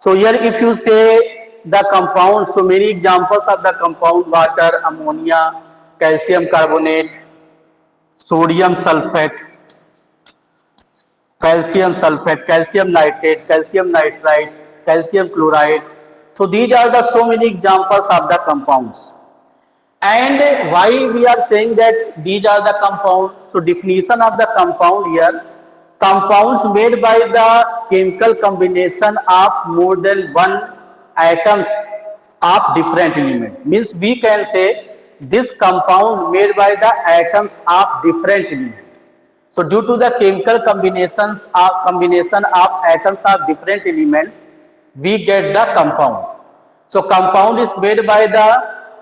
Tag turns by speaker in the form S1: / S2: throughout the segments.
S1: So here if you say the compound, so many examples of the compound: water, ammonia, calcium carbonate, sodium sulfate, calcium nitrate, calcium nitrite, calcium chloride. So these are the so many examples of the compounds. And why we are saying that these are the compounds? So definition of the compound here: compounds made by the chemical combination of more than one atoms of different elements. Means we can say this compound made by the atoms of different elements. So due to the chemical combination of atoms of different elements, we get the compound. So compound is made by the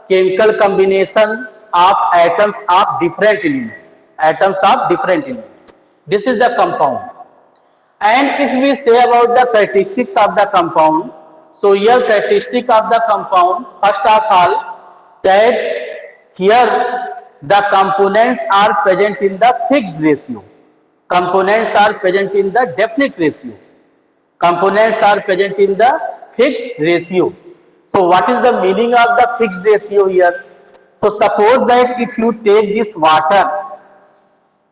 S1: chemical combination of atoms of different elements. Atoms of different elements. This is the compound. And if we say about the characteristics of the compound, so here characteristic of the compound, first of all, that here the components are present in the fixed ratio. Components are present in the definite ratio. Components are present in the fixed ratio. So what is the meaning of the fixed ratio here? So suppose that if you take this water,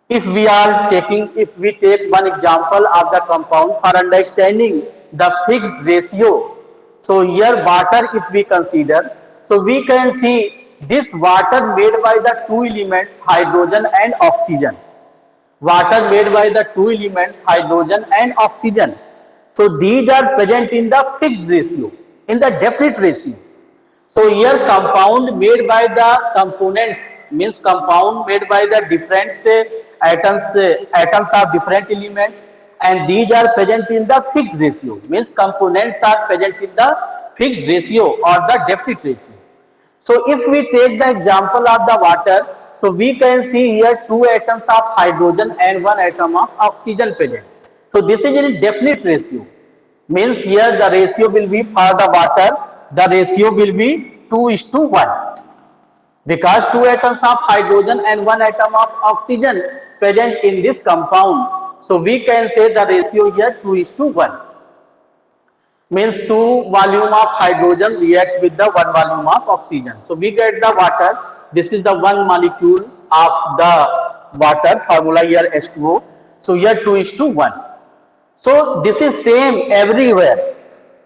S1: if we take one example of the compound for understanding the fixed ratio. So here water if we consider, so we can see this water made by the two elements hydrogen and oxygen. Water made by the two elements hydrogen and oxygen. So these are present in the fixed ratio, in the definite ratio. So here compound made by the components means compound made by the different atoms of different elements, and these are present in the fixed ratio. Means components are present in the fixed ratio or the definite ratio. So if we take the example of the water, so we can see here two atoms of hydrogen and one atom of oxygen present. So this is in definite ratio. Means here the ratio will be for the water, the ratio will be 2:1. Because two atoms of hydrogen and one atom of oxygen present in this compound. So we can say the ratio here 2:1. Means two volume of hydrogen react with the one volume of oxygen. So we get the water. This is the one molecule of the water, formula here H2O. So here 2:1. So this is same everywhere.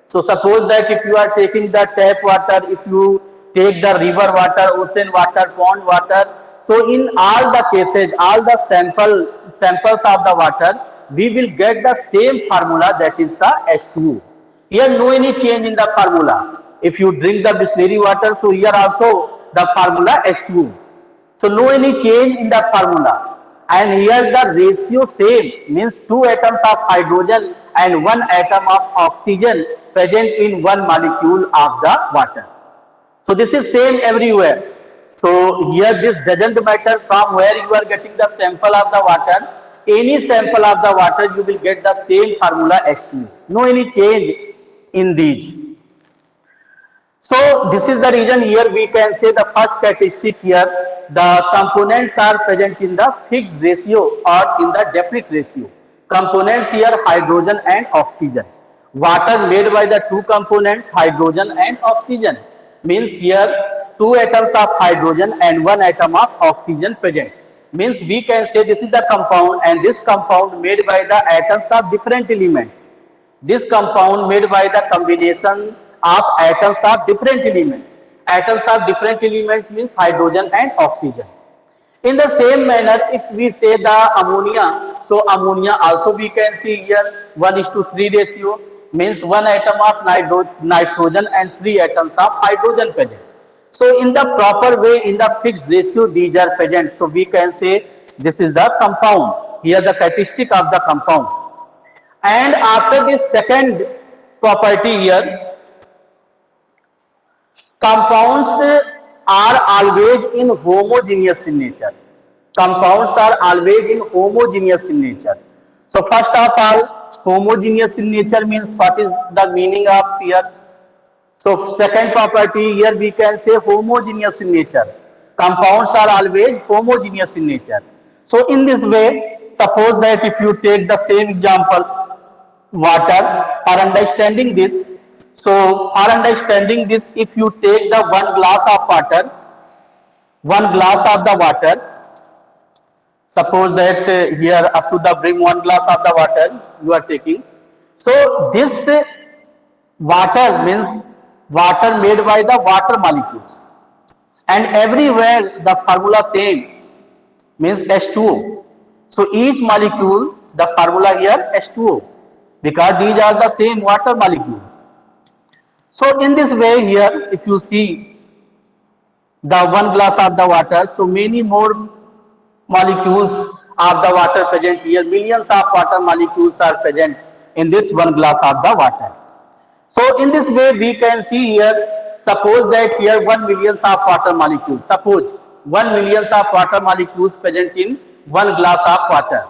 S1: So suppose that if you are taking the tap water, if you take the river water, ocean water, pond water, so in all the cases, all the samples of the water, we will get the same formula, that is the H2O. Here no any change in the formula. If you drink the Bisleri water, so here also the formula H2O. So no any change in the formula. And here the ratio same, means two atoms of hydrogen and one atom of oxygen present in one molecule of the water. So this is same everywhere. So here this doesn't matter from where you are getting the sample of the water. Any sample of the water you will get the same formula H2O. No any change in these. So this is the reason here we can say the first characteristic here, the components are present in the fixed ratio or in the definite ratio. Components here hydrogen and oxygen. Water made by the two components hydrogen and oxygen. Means here two atoms of hydrogen and one atom of oxygen present. Means we can say this is the compound, and this compound made by the atoms of different elements. This compound made by the combination of atoms of different elements. Atoms of different elements means hydrogen and oxygen. In the same manner, if we say the ammonia, so ammonia also we can see here 1:3 ratio, means one atom of nitrogen and three atoms of hydrogen present. So in the proper way, in the fixed ratio, these are present. So we can say this is the compound. Here the characteristic of the compound. And after this second property here, compounds are always in homogeneous in nature. Compounds are always in homogeneous in nature. So first of all, homogeneous in nature means what is the meaning of here? So second property here we can say homogeneous in nature. Compounds are always homogeneous in nature. So in this way, suppose that if you take the same example, water, for understanding this, So for understanding this, if you take the one glass of water, one glass of the water, suppose that here up to the brim one glass of the water you are taking. So this water means water made by the water molecules, and everywhere the formula same means H2O. So each molecule, the formula here H2O, because these are the same water molecule. So in this way here, if you see the one glass of the water, so many more molecules of the water present here, millions of water molecules are present in this one glass of the water. So in this way we can see here, suppose that here 1 million of water molecules, suppose 1 million of water molecules present in one glass of water.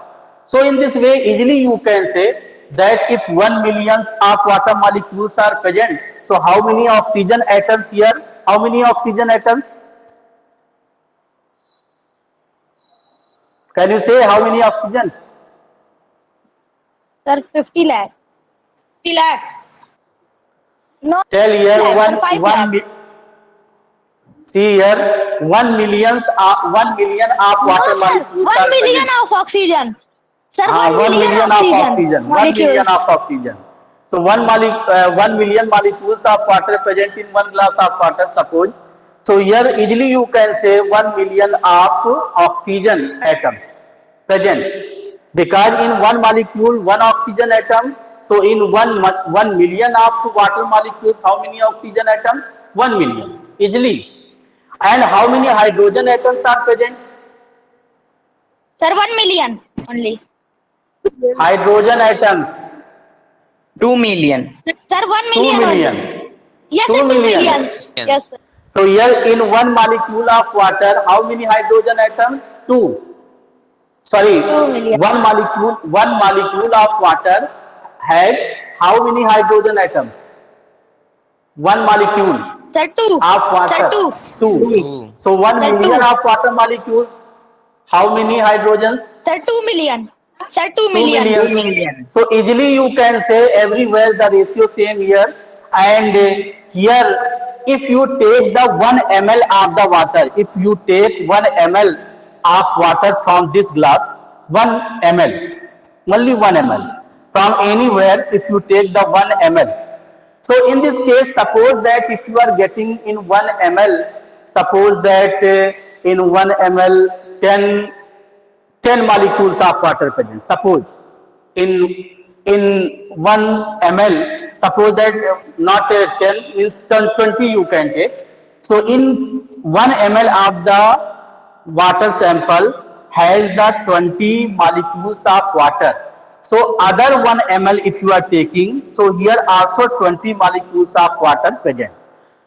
S1: So in this way easily you can say that if 1 million of water molecules are present, so how many oxygen atoms here? How many oxygen atoms? Can you say how many oxygen?
S2: Sir, 50 lakh.
S3: 50 lakh.
S2: No.
S1: Tell here
S2: lakh, 5 lakh.
S1: see here 1 million of water
S2: No, sir.
S1: molecules
S2: 1
S1: are
S2: million
S1: present.
S2: of oxygen. Sir, 1
S1: 1 million of oxygen. 1 million
S2: molecules.
S1: of oxygen. So 1 million molecules of water present in one glass of water, suppose. So here easily you can say 1 million of oxygen atoms present, because in one molecule one oxygen atom. So in 1 million of water molecules, how many oxygen atoms? 1 million easily. And how many hydrogen atoms are present?
S2: Sir, 1 million only.
S1: Hydrogen atoms
S4: 2 million.
S2: Sir, 1
S1: 2
S2: million.
S1: million.
S2: Only. Yes,
S1: 2
S2: sir, 2
S1: million.
S2: millions. Yes, sir.
S1: So here in one molecule of water, how many hydrogen atoms? 2. Sorry,
S2: 2 million.
S1: one molecule of water has how many hydrogen atoms? One molecule
S2: Sir, 2.
S1: of water.
S2: Sir, 2.
S1: 2. So 1
S2: Sir,
S1: million
S2: 2.
S1: of water molecules, how many hydrogens?
S2: Sir, 2 million. Sir, 2
S1: 2
S2: million.
S4: 2
S1: million.
S4: million.
S1: So easily you can say everywhere the ratio same here, and here if you take the 1 ml of the water, if you take 1 ml of water from this glass, 1 ml, only 1 ml from anywhere, if you take the 1 ml. So in this case, suppose that if you are getting in 1 ml, suppose that in 1 ml 10 molecules of water present. Suppose in 1 ml, suppose that not 10 means 20 you can take. So in 1 ml of the water sample has the 20 molecules of water. So other 1 ml if you are taking, so here also 20 molecules of water present.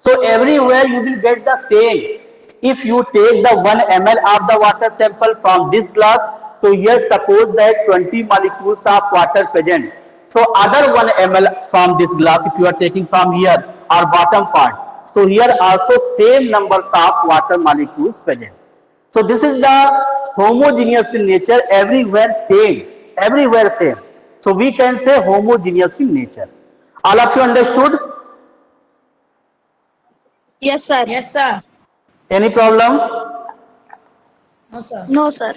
S1: So everywhere you will get the same. If you take the 1 ml of the water sample from this glass, so here suppose that 20 molecules of water present. So other 1 ml from this glass, if you are taking from here or bottom part, so here also same numbers of water molecules present. So this is the homogeneous in nature, everywhere same, everywhere same. So we can say homogeneous in nature. All of you understood?
S2: Yes, sir.
S3: Yes, sir.
S1: Any problem?
S3: No, sir.
S2: No, sir.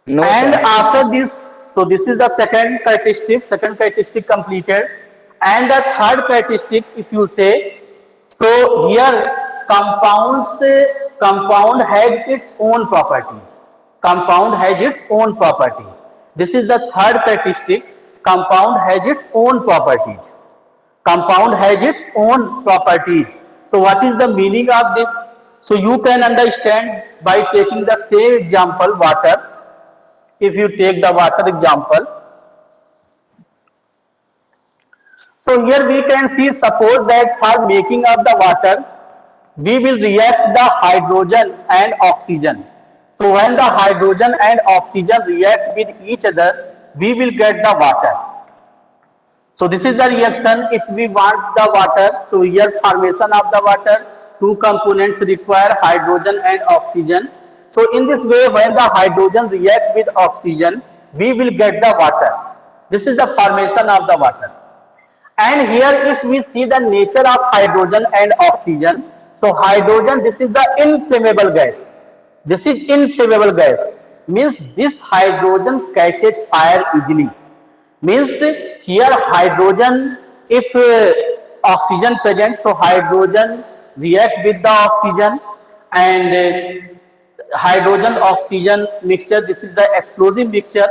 S4: No,
S1: And
S4: sir.
S1: after this, so this is the second characteristic completed. And the third characteristic, if you say, so here compound has its own property. Compound has its own property. This is the third characteristic. Compound has its own properties. Compound has its own properties. So what is the meaning of this? So you can understand by taking the same example, water. If you take the water example, so here we can see, suppose that for making of the water, we will react the hydrogen and oxygen. So when the hydrogen and oxygen react with each other, we will get the water. So this is the reaction if we want the water. So here formation of the water, two components require hydrogen and oxygen. So in this way, when the hydrogen react with oxygen, we will get the water. This is the formation of the water. And here if we see the nature of hydrogen and oxygen, so hydrogen, this is the inflammable gas. This is inflammable gas, means this hydrogen catches fire easily. Means here hydrogen, if oxygen present, so hydrogen react with the oxygen, and hydrogen oxygen mixture, this is the explosive mixture.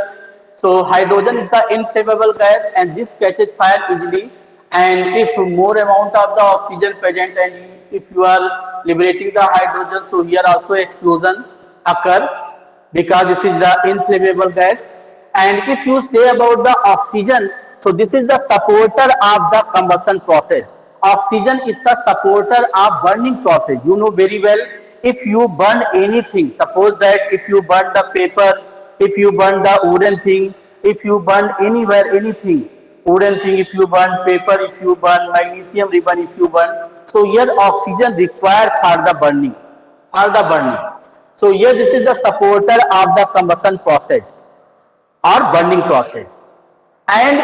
S1: So hydrogen is the inflammable gas and this catches fire easily, and if more amount of the oxygen present and if you are liberating the hydrogen, so here also explosion occur, because this is the inflammable gas. And if you say about the oxygen, so this is the supporter of the combustion process. Oxygen is the supporter of burning process. You know very well, if you burn anything, suppose that if you burn the paper, if you burn the wooden thing, if you burn anywhere anything, wooden thing, if you burn paper, if you burn magnesium ribbon, if you burn, so here oxygen required for the burning, for the burning. So here this is the supporter of the combustion process or burning process. And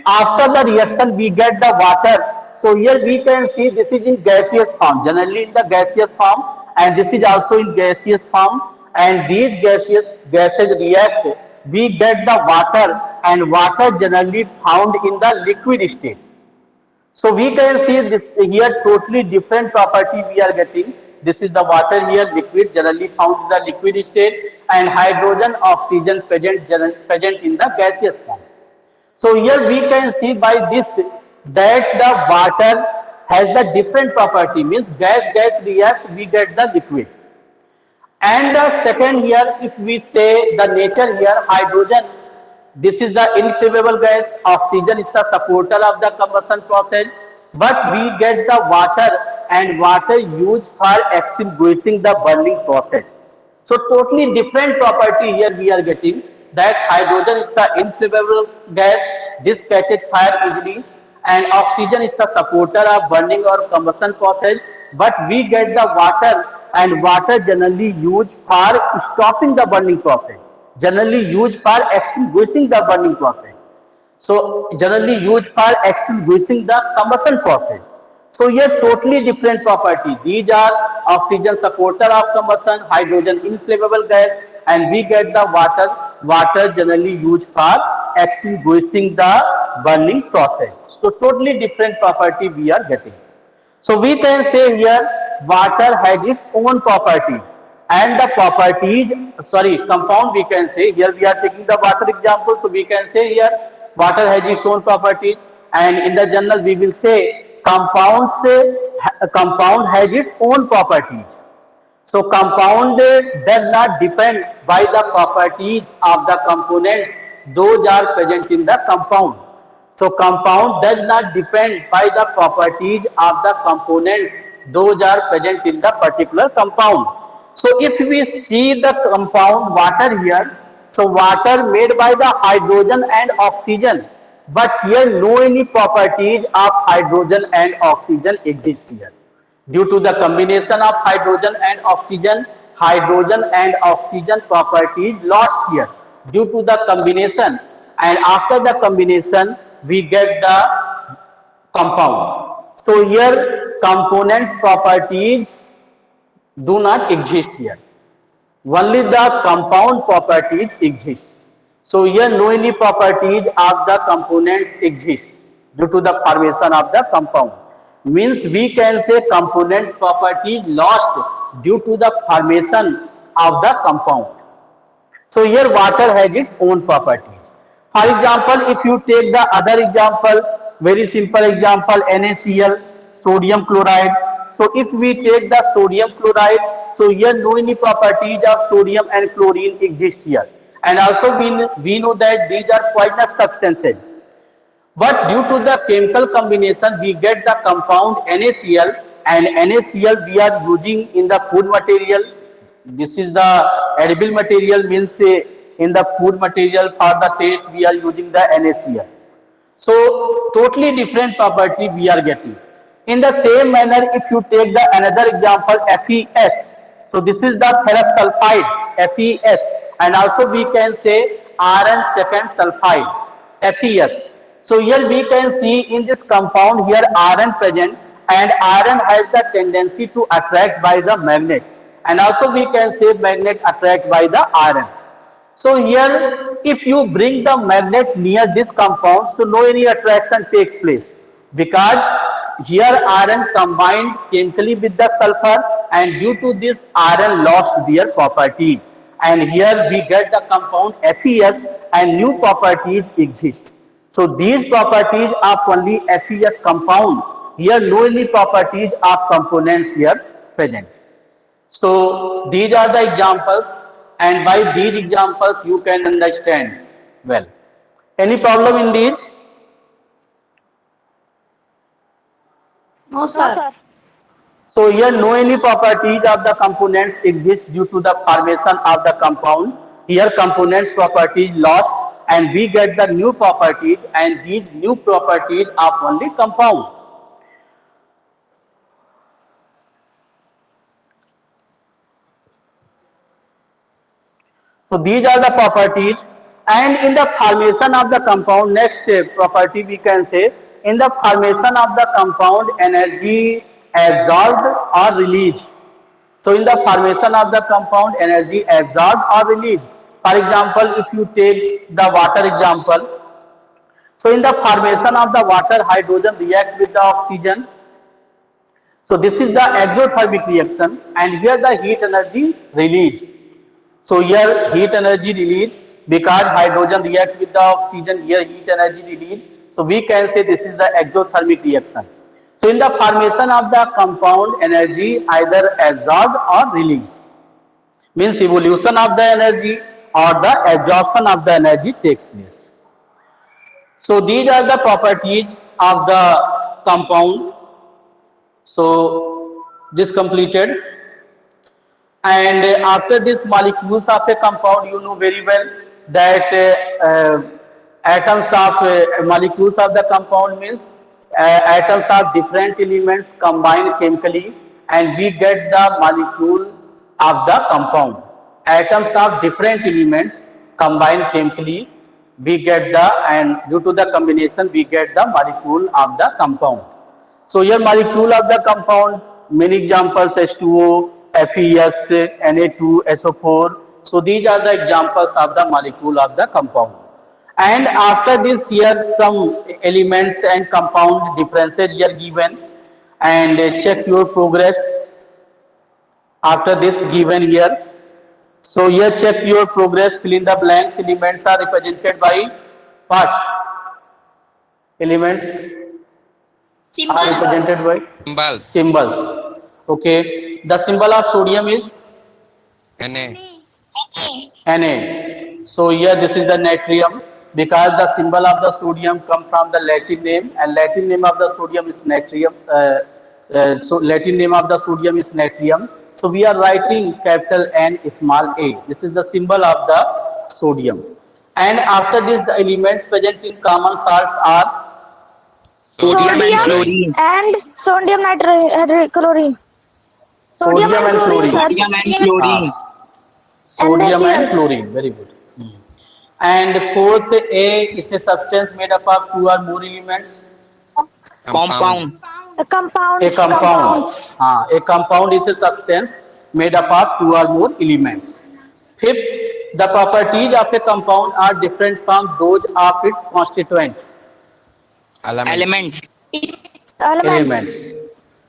S1: after the reaction we get the water. So here we can see this is in gaseous form, generally in the gaseous form, and this is also in gaseous form, and these gases react, we get the water, and water generally found in the liquid state. So we can see this here totally different property we are getting. This is the water here, liquid, generally found in the liquid state, and hydrogen, oxygen present in the gaseous form. So here we can see by this that the water has the different property, means gas react, we get the liquid. And the second here, if we say the nature here, hydrogen, this is the inflammable gas, oxygen is the supporter of the combustion process, but we get the water, and water used for extinguishing the burning process. So totally different property here we are getting, that hydrogen is the inflammable gas, this catches fire easily, and oxygen is the supporter of burning or combustion process, but we get the water, and water generally used for stopping the burning process, generally used for extinguishing the burning process. So generally used for extinguishing the combustion process. So here totally different property. These are oxygen supporter of combustion, hydrogen inflammable gas, and we get the water. Water generally used for extinguishing the burning process. So totally different property we are getting. So we can say here water has its own property, and the properties, compound we can say, here we are taking the water example, so we can say here water has its own properties, and in the general we will say compound has its own properties. So compound does not depend by the properties of the components, those are present in the compound. So compound does not depend by the properties of the components, those are present in the particular compound. So if we see the compound water here, so water made by the hydrogen and oxygen, but here no any properties of hydrogen and oxygen exist here. Due to the combination of hydrogen and oxygen properties lost here due to the combination, and after the combination we get the compound. So here components properties do not exist here, only the compound properties exist. So here no any properties of the components exist due to the formation of the compound. Means we can say components properties lost due to the formation of the compound. So here water has its own properties. For example, if you take the other example, very simple example, NaCl, sodium chloride. So if we take the sodium chloride, so here no any properties of sodium and chlorine exist here. And also we know that these are poisonous substances. But due to the chemical combination, we get the compound NaCl, and NaCl we are using in the food material. This is the edible material, means in the food material for the taste we are using the NaCl. So totally different property we are getting. In the same manner, if you take the another example, FeS. So this is the ferrous sulfide, FeS, and also we can say iron second sulfide, FeS. So here we can see in this compound here iron present, and iron has the tendency to attract by the magnet, and also we can say magnet attract by the iron. So here, if you bring the magnet near this compound, so no any attraction takes place, because here iron combined chemically with the sulfur, and due to this iron lost their properties, and here we get the compound FeS and new properties exist. So these properties of only FeS compound. Here no any properties of components here present. So these are the examples, and by these examples you can understand well. Any problem in these?
S3: No,
S2: No,
S3: sir.
S2: sir.
S1: So here no any properties of the components exist due to the formation of the compound. Here components properties lost, and we get the new properties, and these new properties of only compound. So these are the properties, and in the formation of the compound, next property we can say, in the formation of the compound, energy absorbed or released. So in the formation of the compound, energy absorbed or released. For example, if you take the water example, so in the formation of the water, hydrogen react with the oxygen. So this is the exothermic reaction, and here the heat energy released. So here heat energy release, because hydrogen react with the oxygen, here heat energy release. So we can say this is the exothermic reaction. So in the formation of the compound, energy either absorbed or released. Means evolution of the energy or the absorption of the energy takes place. So these are the properties of the compound. So this completed. And after this molecules of a compound, you know very well that atoms of molecules of the compound means atoms of different elements combined chemically, and we get the molecule of the compound. Atoms of different elements combined chemically, we get the, and due to the combination we get the molecule of the compound. So here molecule of the compound, many examples H2O, FeS, Na2, SO4. So these are the examples of the molecule of the compound. And after this here some elements and compound differences here given, and check your progress after this given here. So here check your progress, fill in the blanks. Elements are represented by what? Elements are represented by
S5: Symbols.
S1: symbols. Okay. The symbol of sodium is
S5: Na.
S1: Na. So here this is the natrium, because the symbol of the sodium come from the Latin name, and Latin name of the sodium is natrium. So Latin name of the sodium is natrium. So we are writing capital N small a. This is the symbol of the sodium. And after this, the elements present in common salts are
S4: Sodium and
S2: Sodium
S4: chlorine.
S2: and sodium chlorine. Sodium
S1: sodium
S2: and
S1: and
S2: chlorine,
S1: chlorine.
S4: Sodium and
S2: sir.
S4: chlorine.
S1: Sodium and
S2: NaCl.
S1: fluorine, very good. And fourth, A is a substance made up of two or more elements.
S5: Compound.
S4: Compound.
S2: The
S1: A
S2: compounds.
S1: compound.
S2: Compounds.
S1: A compound is a substance made up of two or more elements. Fifth, the properties of a compound are different from those of its constituent
S5: Elements.
S4: Elements.
S2: Elements.
S1: elements.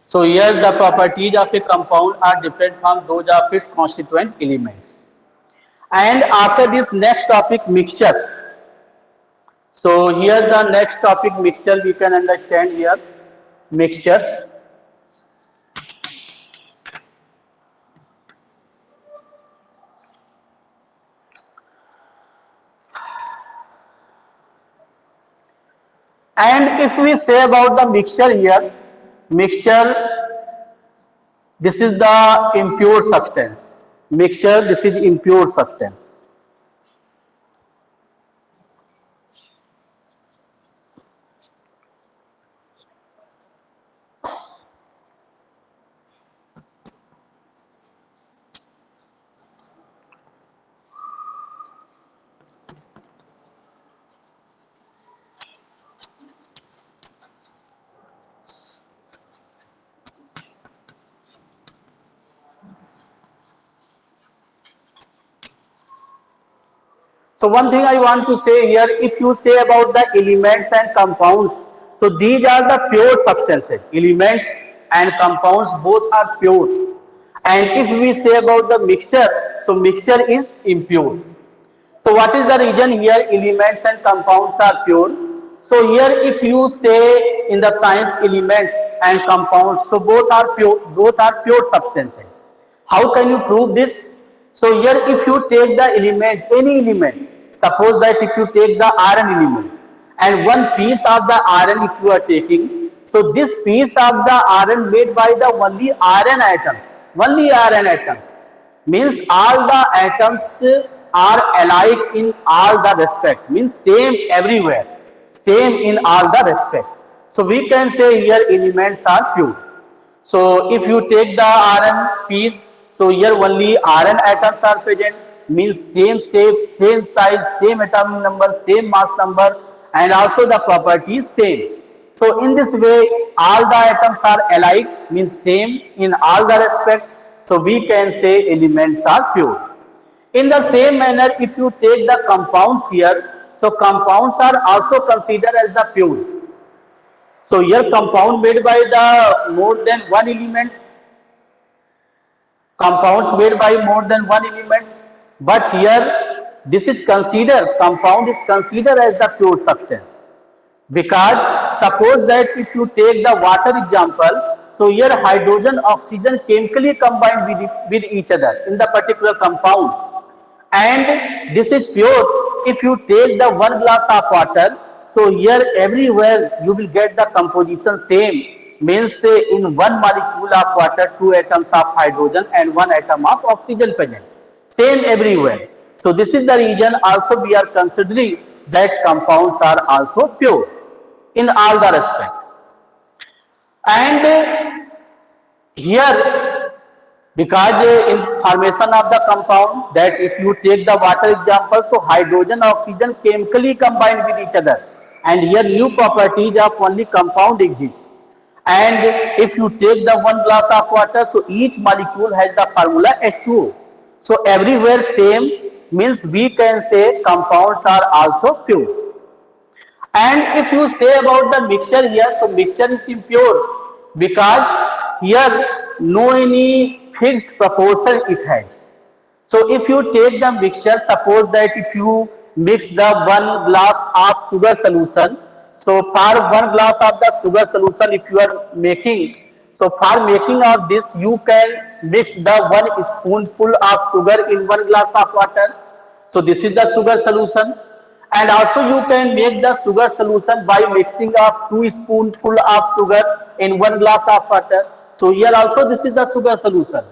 S1: So here the properties of a compound are different from those of its constituent elements. And after this next topic, mixtures. So here the next topic, mixture, we can understand here mixtures. And if we say about the mixture here, mixture, this is the impure substance. Mixture, this is impure substance. So one thing I want to say here, if you say about the elements and compounds, so these are the pure substances. Elements and compounds both are pure. And if we say about the mixture, so mixture is impure. So what is the reason here elements and compounds are pure? So here if you say in the science elements and compounds, so both are pure substances. How can you prove this? So here if you take the element, any element, suppose that if you take the iron element and one piece of the iron if you are taking, so this piece of the iron made by the only iron atoms, means all the atoms are alike in all the respect, means same everywhere, same in all the respect. So we can say here elements are pure. So if you take the iron piece, so here only iron atoms are present, means same shape, same size, same atomic number, same mass number, and also the property is same. So in this way, all the atoms are alike, means same in all the respect. So we can say elements are pure. In the same manner, if you take the compounds here, so compounds are also considered as the pure. So here compound made by the more than one elements, compounds made by more than one elements, but here this is considered, compound is considered as the pure substance. Because suppose that if you take the water example, so here hydrogen, oxygen chemically combined with each other in the particular compound, and this is pure. If you take the one glass of water, so here everywhere you will get the composition same, means in one molecule of water two atoms of hydrogen and one atom of oxygen present, same everywhere. So this is the reason also we are considering that compounds are also pure in all the respect. And here, because in formation of the compound, that if you take the water example, so hydrogen oxygen chemically combined with each other, and here new properties of only compound exist. And if you take the one glass of water, so each molecule has the formula H2O. So everywhere same, means we can say compounds are also pure. And if you say about the mixture here, so mixture is impure because here no any fixed proportion it has. So if you take the mixture, suppose that if you mix the one glass of sugar solution, so for one glass of the sugar solution if you are making, so for making of this you can mix the one spoonful of sugar in one glass of water. So this is the sugar solution. And also you can make the sugar solution by mixing of 2 spoonful of sugar in one glass of water. So here also this is the sugar solution.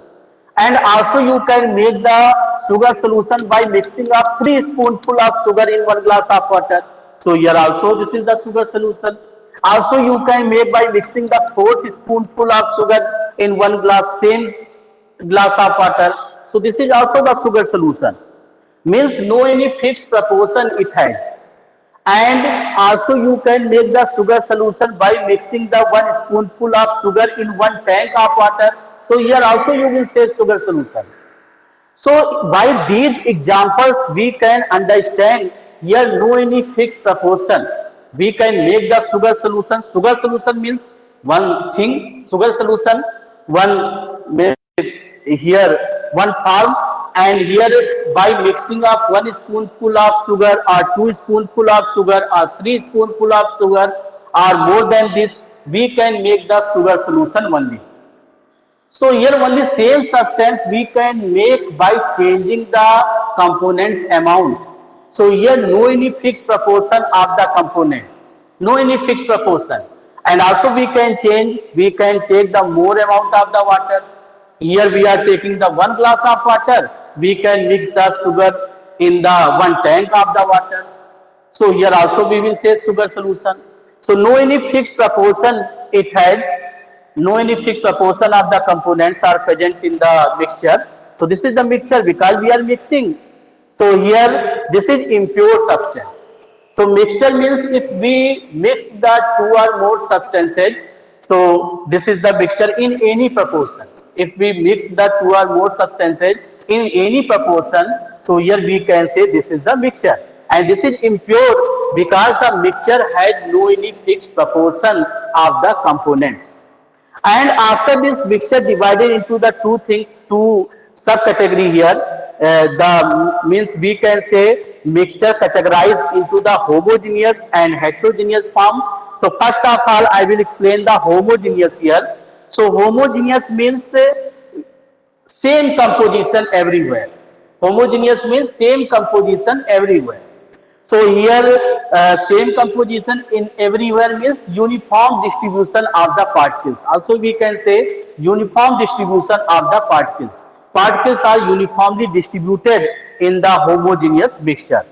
S1: And also you can make the sugar solution by mixing of 3 spoonful of sugar in one glass of water. So here also this is the sugar solution. Also you can make by mixing the 4th spoonful of sugar in one glass, same glass of water. So this is also the sugar solution. Means no any fixed proportion it has. And also you can make the sugar solution by mixing the 1 spoonful of sugar in 1 tank of water. So here also you will say sugar solution. So by these examples we can understand here no any fixed proportion. We can make the sugar solution. Sugar solution means one thing, sugar solution, one here one form, and here by mixing of 1 spoonful of sugar or 2 spoonful of sugar or 3 spoonful of sugar or more than this, we can make the sugar solution only. So here only same substance we can make by changing the components amount. So here no any fixed proportion of the component, no any fixed proportion. And also we can change, we can take the more amount of the water. Here we are taking the 1 glass of water, we can mix the sugar in the 1 tank of the water. So here also we will say sugar solution. So no any fixed proportion it has, no any fixed proportion of the components are present in the mixture. So this is the mixture because we are mixing. So here this is impure substance. So mixture means if we mix the 2 or more substances, so this is the mixture in any proportion. If we mix the 2 or more substances in any proportion, So here we can say this is the mixture, and this is impure because the mixture has no any fixed proportion of the components. And after this mixture divided into the two things, two subcategory here, the means we can say mixture categorized into the homogeneous and heterogeneous form. So first of all, I will explain the homogeneous here. So homogeneous means same composition everywhere. Homogeneous means same composition everywhere. So here same composition in everywhere means uniform distribution of the particles. Also we can say uniform distribution of the particles. Particles are uniformly distributed in the homogeneous mixture.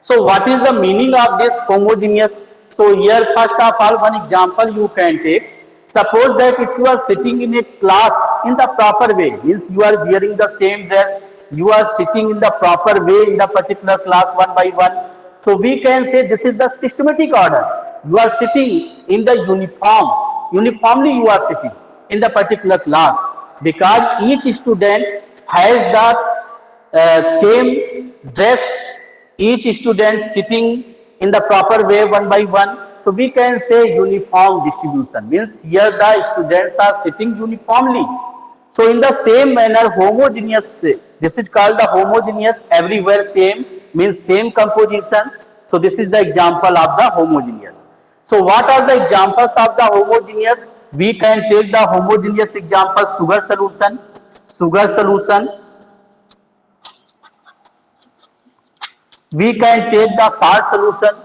S1: So what is the meaning of this homogeneous? So here first of all one example you can take. Suppose that if you are sitting in a class in the proper way, means you are wearing the same dress, you are sitting in the proper way in the particular class one by one. So we can say this is the systematic order. You are sitting in the uniformly you are sitting in the particular class because each student has the same dress, each student sitting in the proper way one by one. So we can say uniform distribution means here the students are sitting uniformly. So in the same manner homogeneous, this is called the homogeneous, everywhere same means same composition. So this is the example of the homogeneous. So what are the examples of the homogeneous? We can take the homogeneous example, sugar solution. We can take the salt solution.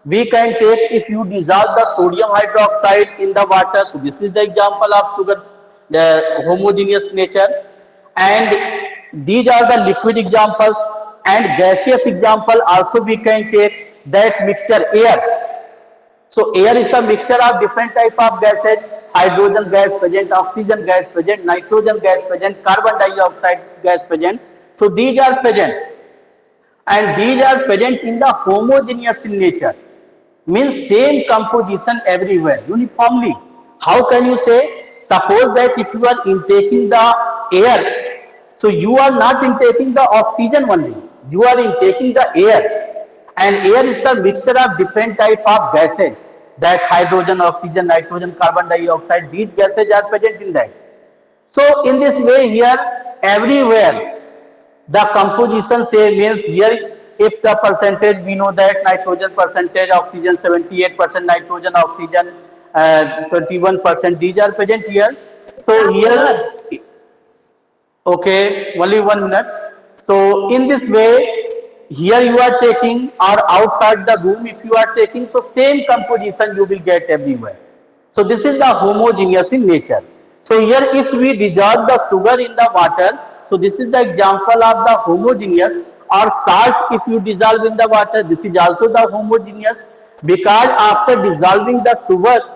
S1: We can take if you dissolve the sodium hydroxide in the water. So this is the example of sugar, the homogeneous nature. And these are the liquid examples. And gaseous example also we can take that mixture air. So air is the mixture of different type of gases, hydrogen gas present, oxygen gas present, nitrogen gas present, carbon dioxide gas present. So these are present, and these are present in the homogeneous in nature, means same composition everywhere uniformly. How can you say? Suppose that if you are intaking the air, so you are not intaking the oxygen only, you are intaking the air, and air is the mixture of different type of gases, that hydrogen, oxygen, nitrogen, carbon dioxide, these gases are present in that. So in this way here everywhere the composition say means here if the percentage we know that nitrogen percentage, oxygen 78%, nitrogen, oxygen 21%, these are present here. So here, okay, only 1 minute. So in this way here you are taking, or outside the room if you are taking, so same composition you will get everywhere. So this is the homogeneous in nature. So here if we dissolve the sugar in the water, so this is the example of the homogeneous. Or salt if you dissolve in the water, this is also the homogeneous, because after dissolving the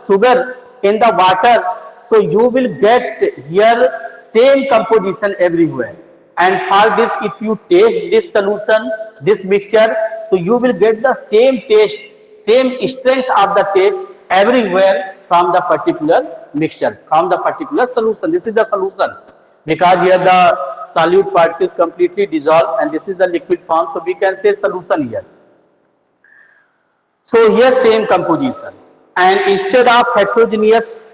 S1: sugar in the water, so you will get here same composition everywhere. And for this if you taste this solution, this mixture, so you will get the same taste, same strength of the taste everywhere from the particular mixture, from the particular solution. This is the solution, because here the solute particles completely dissolved and this is the liquid form, so we can say solution here. So here same composition, and instead of heterogeneous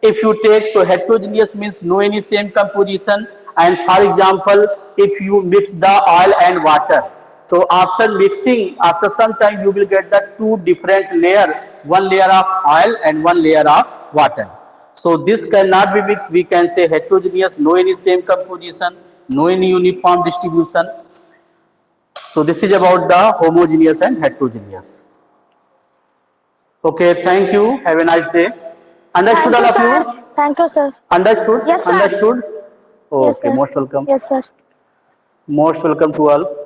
S1: if you take, so heterogeneous means no any same composition. And for example if you mix the oil and water, so after mixing, after some time you will get the two different layer, one layer of oil and one layer of water. So this cannot be mixed, we can say heterogeneous, no any same composition, no any uniform distribution. So this is about the homogeneous and heterogeneous. Okay, thank you, have a nice day. Understood all of you?
S2: Thank you, sir.
S1: Understood?
S2: Yes, sir.
S1: Understood? Okay,
S2: Yes, sir.
S1: most welcome.
S2: Yes, sir.
S1: Most welcome to all.